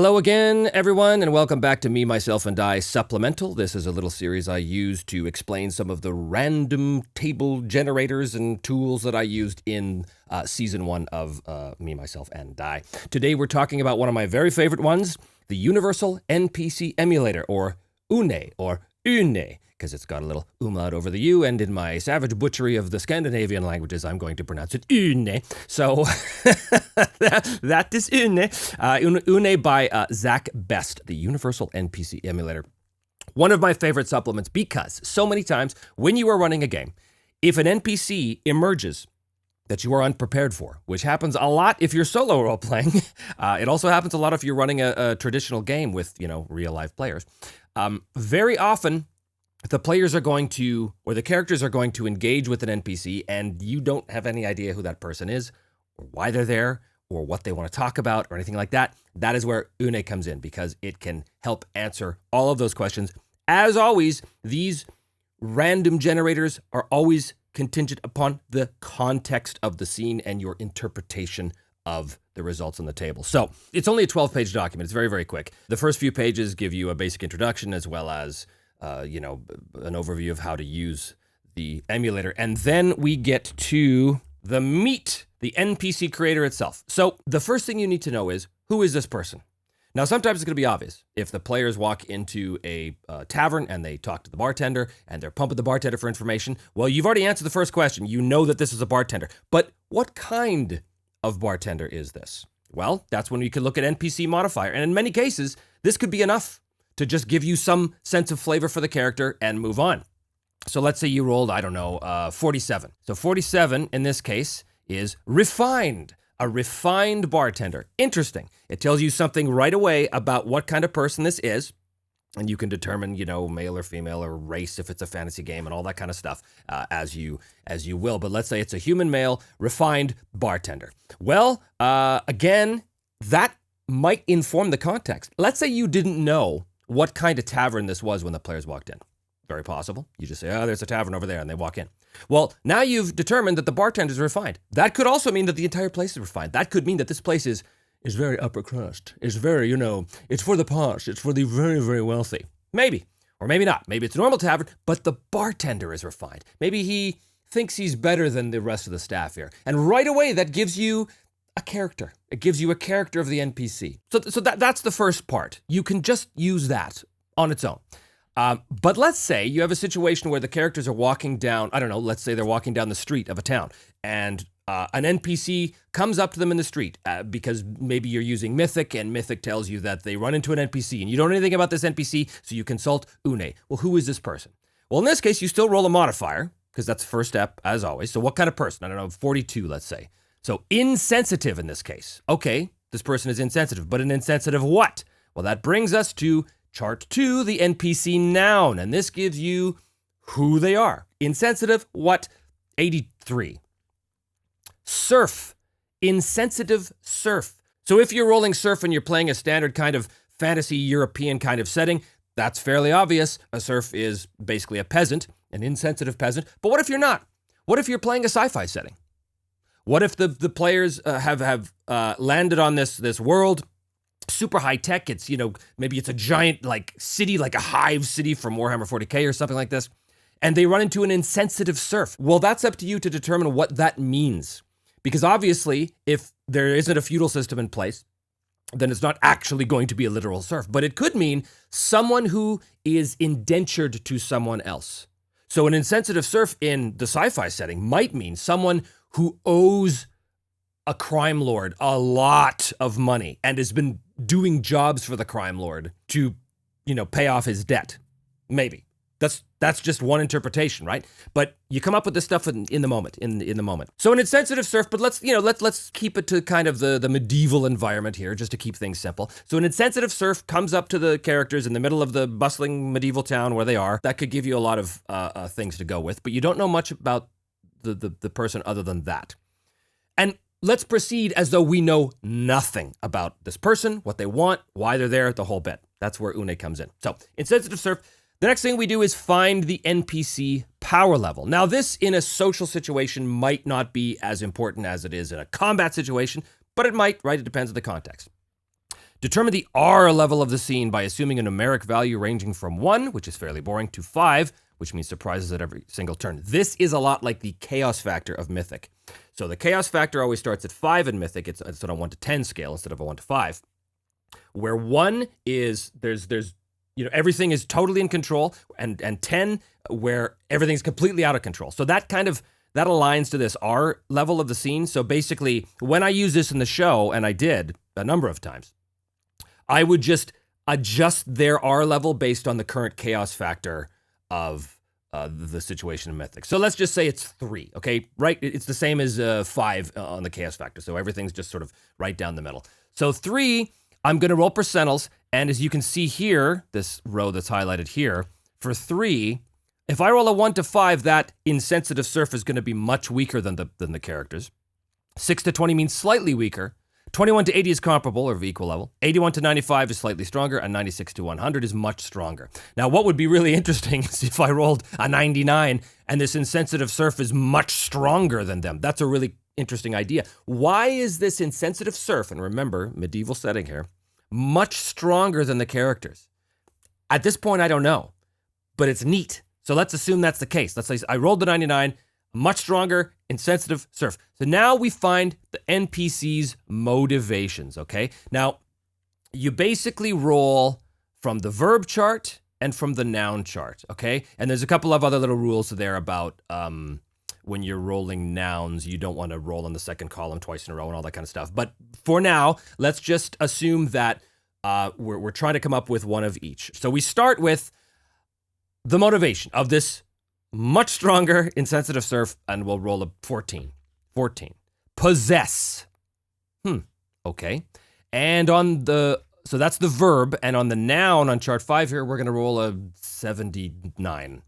Hello again, everyone, and welcome back to Me, Myself, and I Supplemental. This is a little series I use to explain some of the random table generators and tools that I used in Season 1 of Me, Myself, and I. Today we're talking about one of my very favorite ones, the Universal NPC Emulator, or UNE, or UNE, because it's got a little umlaut over the U, and in my savage butchery of the Scandinavian languages, I'm going to pronounce it UNE. So that is UNE. UNE by Zach Best, the Universal NPC Emulator. One of my favorite supplements because so many times when you are running a game, if an NPC emerges that you are unprepared for, which happens a lot if you're solo role-playing, it also happens a lot if you're running a traditional game with, real-life players. Very often, the players are going to, or the characters are going to engage with an NPC, and you don't have any idea who that person is, or why they're there, or what they want to talk about, or anything like that. That is where UNE comes in, because it can help answer all of those questions. As always, these random generators are always contingent upon the context of the scene and your interpretation of the results on the table. So it's only a 12-page document. It's very, very quick. The first few pages give you a basic introduction as well as an overview of how to use the emulator. And then we get to the meat, the NPC creator itself. So the first thing you need to know is, who is this person? Now, sometimes it's going to be obvious. If the players walk into a tavern and they talk to the bartender and they're pumping the bartender for information, well, you've already answered the first question. You know that this is a bartender. But what kind of bartender is this? Well, that's when you can look at NPC modifier. And in many cases, this could be enough to just give you some sense of flavor for the character and move on. So let's say you rolled, 47. So 47 in this case is refined, a refined bartender. Interesting. It tells you something right away about what kind of person this is. And you can determine, male or female or race if it's a fantasy game and all that kind of stuff as you will. But let's say it's a human male, refined bartender. Well, again, that might inform the context. Let's say you didn't know what kind of tavern this was when the players walked in. Very possible. You just say, there's a tavern over there, and they walk in. Well, now you've determined that the bartender's refined. That could also mean that the entire place is refined. That could mean that this place is very upper crust. It's very, it's for the posh. It's for the very, very wealthy. Maybe. Or maybe not. Maybe it's a normal tavern, but the bartender is refined. Maybe he thinks he's better than the rest of the staff here. And right away, that gives you a character. It gives you a character of the NPC. So that's the first part. You can just use that on its own. But let's say you have a situation where the characters are walking down, let's say they're walking down the street of a town, and an NPC comes up to them in the street because maybe you're using Mythic, and Mythic tells you that they run into an NPC, and you don't know anything about this NPC, so you consult UNE. Well, who is this person? Well, in this case, you still roll a modifier, because that's the first step, as always. So what kind of person? 42, let's say. So insensitive in this case. Okay, this person is insensitive, but an insensitive what? Well, that brings us to chart 2, the NPC noun, and this gives you who they are. Insensitive, what? 83. Serf, insensitive serf. So if you're rolling serf and you're playing a standard kind of fantasy European kind of setting, that's fairly obvious. A serf is basically a peasant, an insensitive peasant. But what if you're not? What if you're playing a sci-fi setting? What if the players have landed on this world, super high tech? It's, maybe it's a giant city, like a hive city from Warhammer 40K or something like this, and they run into an insensitive serf. Well, that's up to you to determine what that means. Because obviously, if there isn't a feudal system in place, then it's not actually going to be a literal serf. But it could mean someone who is indentured to someone else. So an insensitive serf in the sci-fi setting might mean someone who owes a crime lord a lot of money and has been doing jobs for the crime lord to, pay off his debt. Maybe. That's just one interpretation, right? But you come up with this stuff in the moment, in the moment. So an insensitive serf, but let's keep it to kind of the medieval environment here, just to keep things simple. So an insensitive serf comes up to the characters in the middle of the bustling medieval town where they are. That could give you a lot of things to go with, but you don't know much about the person other than that. And let's proceed as though we know nothing about this person, what they want, why they're there, the whole bit. That's where UNE comes in. So insensitive serf. The next thing we do is find the NPC power level. Now, this in a social situation might not be as important as it is in a combat situation, but it might, right? It depends on the context. Determine the R level of the scene by assuming a numeric value ranging from 1, which is fairly boring, to 5, which means surprises at every single turn. This is a lot like the chaos factor of Mythic. So the chaos factor always starts at 5 in Mythic. It's on a 1 to 10 scale instead of a 1 to 5. Where 1 is there's everything is totally in control, and 10 where everything's completely out of control. So that aligns to this R level of the scene. So basically, when I use this in the show, and I did a number of times, I would just adjust their R level based on the current chaos factor of the situation in Mythic. So let's just say it's 3, okay? Right? It's the same as 5 on the chaos factor. So everything's just sort of right down the middle. So 3, I'm going to roll percentals. And as you can see here, this row that's highlighted here, for 3, if I roll a 1 to 5, that insensitive surf is going to be much weaker than the characters. 6 to 20 means slightly weaker. 21 to 80 is comparable or of equal level. 81 to 95 is slightly stronger, and 96 to 100 is much stronger. Now, what would be really interesting is if I rolled a 99 and this insensitive surf is much stronger than them. That's a really interesting idea. Why is this insensitive surf, and remember, medieval setting here, much stronger than the characters? At this point, I don't know, but it's neat. So let's assume that's the case. Let's say I rolled the 99, much stronger, insensitive surf. So now we find the NPC's motivations, okay? Now, you basically roll from the verb chart and from the noun chart, okay? And there's a couple of other little rules there about when you're rolling nouns, you don't want to roll on the second column twice in a row and all that kind of stuff. But for now, let's just assume that we're trying to come up with one of each. So we start with the motivation of this much stronger insensitive surf, and we'll roll a 14. 14. Possess. Okay. And so that's the verb, and on the noun on chart 5 here, we're going to roll a 79.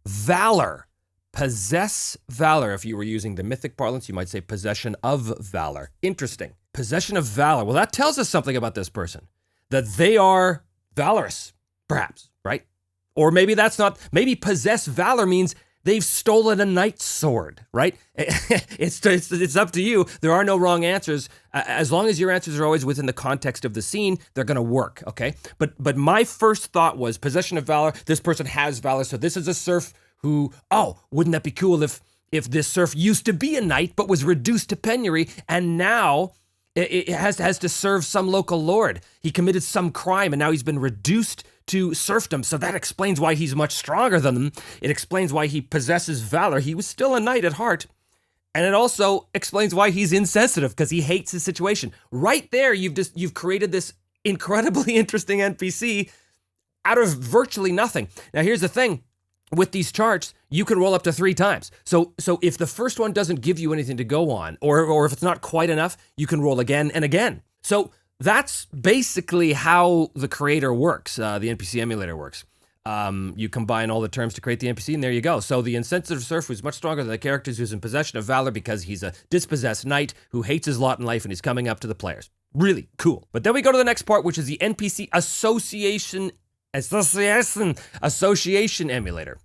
Valor. Possess valor. If you were using the mythic parlance, you might say possession of valor. Interesting. Possession of valor. Well, that tells us something about this person. That they are valorous, perhaps, right? Or maybe that's not, maybe possess valor means they've stolen a knight's sword, right? It's up to you. There are no wrong answers. As long as your answers are always within the context of the scene, they're going to work, okay? But my first thought was possession of valor. This person has valor, so this is a serf who, wouldn't that be cool if this serf used to be a knight but was reduced to penury, and now it has to serve some local lord. He committed some crime, and now he's been reduced to serfdom, so that explains why he's much stronger than them. It explains why he possesses valor. He was still a knight at heart. And it also explains why he's insensitive, because he hates his situation. Right there, you've created this incredibly interesting NPC out of virtually nothing. Now, here's the thing. With these charts, you can roll up to 3 times. So if the first one doesn't give you anything to go on, or if it's not quite enough, you can roll again and again. So that's basically how the creator works, the NPC emulator works. You combine all the terms to create the NPC, and there you go. So the insensitive serf was much stronger than the characters who's in possession of valor because he's a dispossessed knight who hates his lot in life and he's coming up to the players. Really cool. But then we go to the next part, which is the NPC association emulator,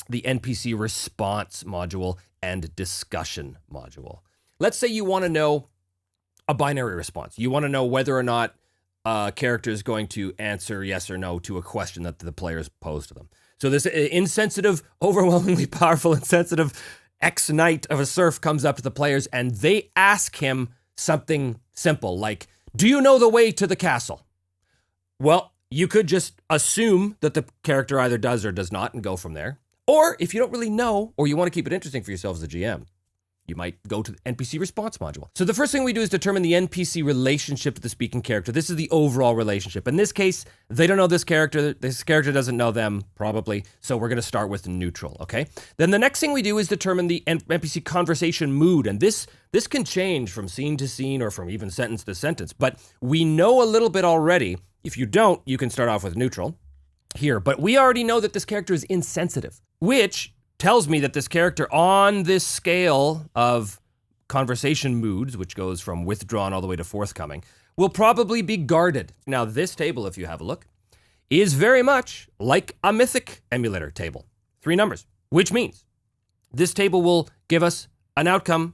the NPC response module and discussion module. Let's say you want to know a binary response. You want to know whether or not a character is going to answer yes or no to a question that the players pose to them. So this insensitive, overwhelmingly powerful, insensitive ex-knight of a serf comes up to the players and they ask him something simple like, do you know the way to the castle? Well, you could just assume that the character either does or does not and go from there. Or if you don't really know, or you want to keep it interesting for yourself as a GM, you might go to the NPC response module. So the first thing we do is determine the NPC relationship to the speaking character. This is the overall relationship. In this case, they don't know this character doesn't know them, probably, so we're going to start with neutral, okay? Then the next thing we do is determine the NPC conversation mood, and this can change from scene to scene or from even sentence to sentence, but we know a little bit already. If you don't, you can start off with neutral here, but we already know that this character is insensitive, which tells me that this character on this scale of conversation moods, which goes from withdrawn all the way to forthcoming, will probably be guarded. Now, this table, if you have a look, is very much like a mythic emulator table. 3 numbers, which means this table will give us an outcome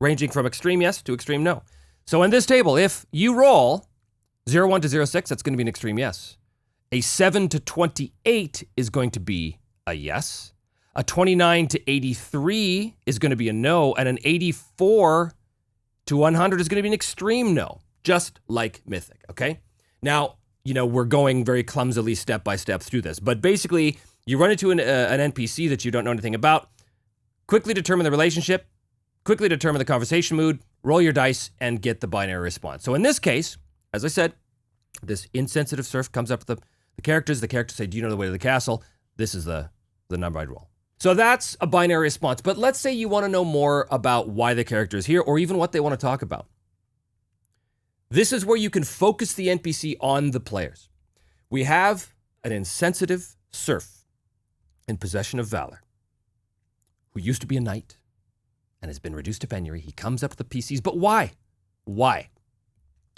ranging from extreme yes to extreme no. So in this table, if you roll 01 to 06, that's going to be an extreme yes. A 7 to 28 is going to be a yes. A 29 to 83 is going to be a no. And an 84 to 100 is going to be an extreme no, just like Mythic, okay? Now, we're going very clumsily step by step through this, but basically you run into an NPC that you don't know anything about, quickly determine the relationship, quickly determine the conversation mood, roll your dice, and get the binary response. So in this case, as I said, this insensitive serf comes up with the characters. The characters say, do you know the way to the castle? This is the number I'd roll. So that's a binary response. But let's say you want to know more about why the character is here or even what they want to talk about. This is where you can focus the NPC on the players. We have an insensitive serf in possession of valor who used to be a knight and has been reduced to penury. He comes up with the PCs, but why? Why?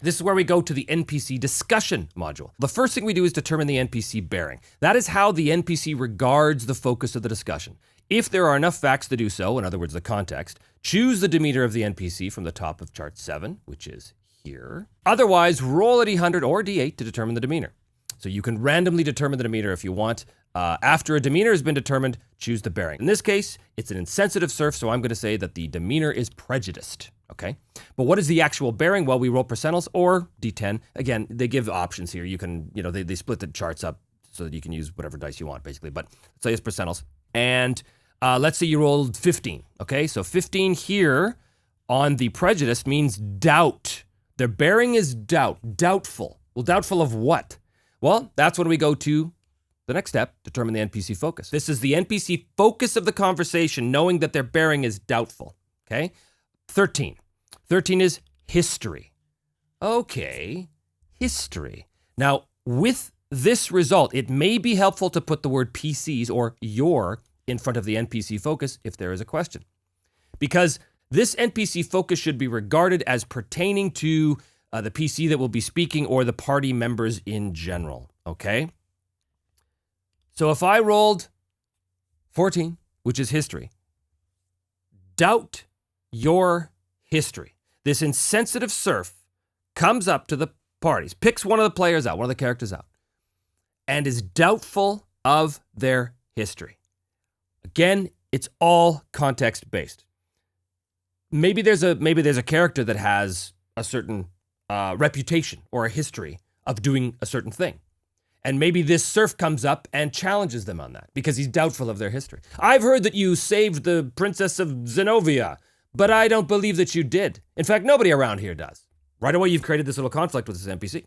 This is where we go to the NPC discussion module. The first thing we do is determine the NPC bearing. That is how the NPC regards the focus of the discussion. If there are enough facts to do so, in other words, the context, choose the demeanor of the NPC from the top of chart 7, which is here. Otherwise, roll a D100 or D8 to determine the demeanor. So you can randomly determine the demeanor if you want. After a demeanor has been determined, choose the bearing. In this case, it's an insensitive serf, so I'm going to say that the demeanor is prejudiced. Okay, but what is the actual bearing? Well, we roll percentiles or D10. Again, they give options here. You can, they split the charts up so that you can use whatever dice you want, basically. But let's say it's percentiles. And let's say you rolled 15. Okay, so 15 here on the prejudice means doubt. Their bearing is doubt, doubtful. Well, doubtful of what? Well, that's when we go to the next step, determine the NPC focus. This is the NPC focus of the conversation, knowing that their bearing is doubtful. Okay, 13. 13 is history. Okay, history. Now, with this result, it may be helpful to put the word PCs or your in front of the NPC focus if there is a question. Because this NPC focus should be regarded as pertaining to the PC that will be speaking or the party members in general, okay? So if I rolled 14, which is history, doubt your history. This insensitive serf comes up to the parties, picks one of the players out, one of the characters out, and is doubtful of their history. Again, it's all context-based. Maybe there's a character that has a certain reputation or a history of doing a certain thing. And maybe this serf comes up and challenges them on that because he's doubtful of their history. I've heard that you saved the Princess of Zenobia, but I don't believe that you did. In fact, nobody around here does. Right away, you've created this little conflict with this NPC,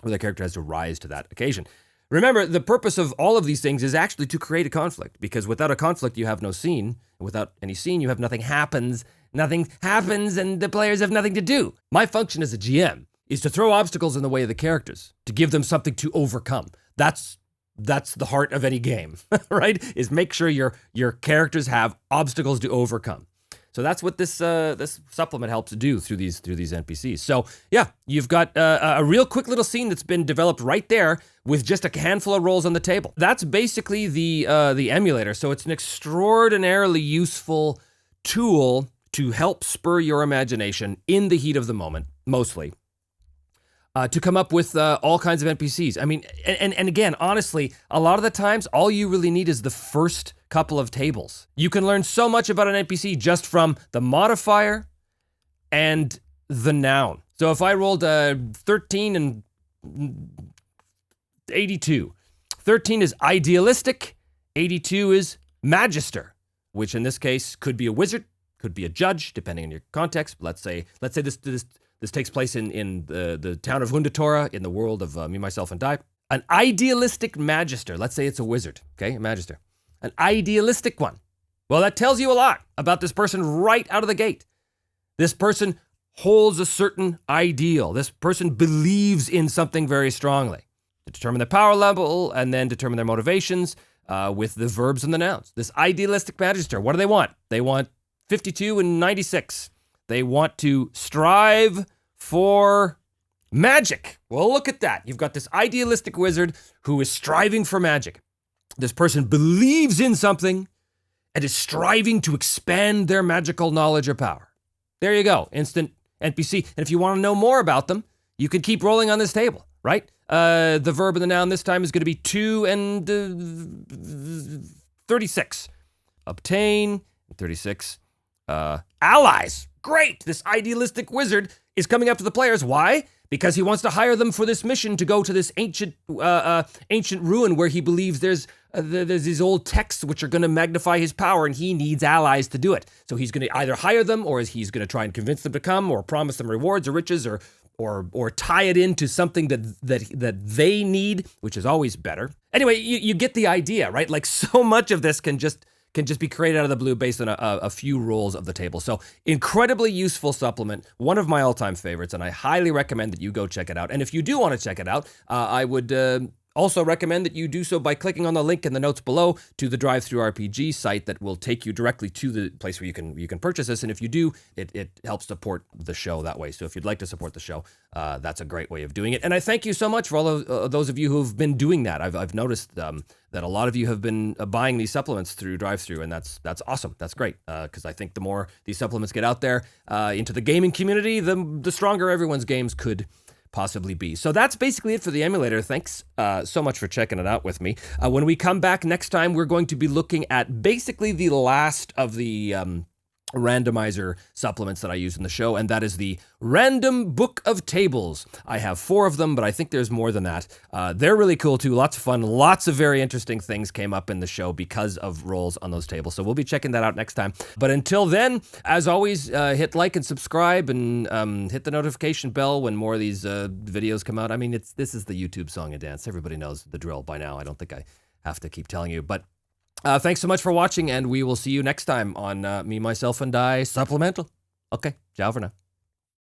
where the character has to rise to that occasion. Remember, the purpose of all of these things is actually to create a conflict, because without a conflict, you have no scene. And without any scene, you have nothing happens. Nothing happens, and the players have nothing to do. My function as a GM is to throw obstacles in the way of the characters, to give them something to overcome. That's the heart of any game, right? Is make sure your characters have obstacles to overcome. So that's what this supplement helps do through these NPCs. So yeah, you've got a real quick little scene that's been developed right there with just a handful of rolls on the table. That's basically the emulator. So it's an extraordinarily useful tool to help spur your imagination in the heat of the moment, mostly. To come up with all kinds of NPCs. I mean, and again, honestly, a lot of the times, all you really need is the first couple of tables. You can learn so much about an NPC just from the modifier and the noun. So if I rolled 13 and 82, 13 is idealistic, 82 is magister, which in this case could be a wizard, could be a judge, depending on your context. Let's say this takes place in the town of Hundatora, in the world of Me, Myself, and Die. An idealistic magister, let's say it's a wizard, okay, a magister. An idealistic one. Well, that tells you a lot about this person right out of the gate. This person holds a certain ideal. This person believes in something very strongly. To determine their power level and then determine their motivations with the verbs and the nouns. This idealistic magister, what do they want? They want 52 and 96. They want to strive for magic. Well, look at that. You've got this idealistic wizard who is striving for magic. This person believes in something and is striving to expand their magical knowledge or power. There you go. Instant NPC. And if you want to know more about them, you could keep rolling on this table, right? The verb and the noun this time is going to be 2 and 36. Obtain, 36. Allies. Great! This idealistic wizard is coming up to the players. Why? Because he wants to hire them for this mission to go to this ancient ruin where he believes there's these old texts which are going to magnify his power, and he needs allies to do it. So he's going to either hire them, or he's going to try and convince them to come, or promise them rewards or riches, or tie it into something that they need, which is always better. Anyway, you get the idea, right? Like, so much of this can just be created out of the blue based on a few rules of the table. So incredibly useful supplement, one of my all-time favorites, and I highly recommend that you go check it out. And if you do want to check it out, I would also recommend that you do so by clicking on the link in the notes below to the Drive-Thru-RPG site that will take you directly to the place where you can purchase this. And if you do, it helps support the show that way. So if you'd like to support the show, that's a great way of doing it. And I thank you so much for all of those of you who've been doing that. I've noticed that a lot of you have been buying these supplements through Drive-Thru, and that's awesome. That's great, because I think the more these supplements get out there into the gaming community, the stronger everyone's games could possibly be. So that's basically it for the emulator. Thanks so much for checking it out with me. When we come back next time, we're going to be looking at basically the last of the randomizer supplements that I use in the show, and that is the Random Book of Tables. I have 4 of them, but I think there's more than that. They're really cool too, lots of fun, lots of very interesting things came up in the show because of rolls on those tables, so we'll be checking that out next time. But until then, as always, hit like and subscribe, and hit the notification bell when more of these videos come out. I mean, this is the YouTube song and dance. Everybody knows the drill by now. I don't think I have to keep telling you, but thanks so much for watching, and we will see you next time on Me, Myself, and I Supplemental. Okay, ciao for now.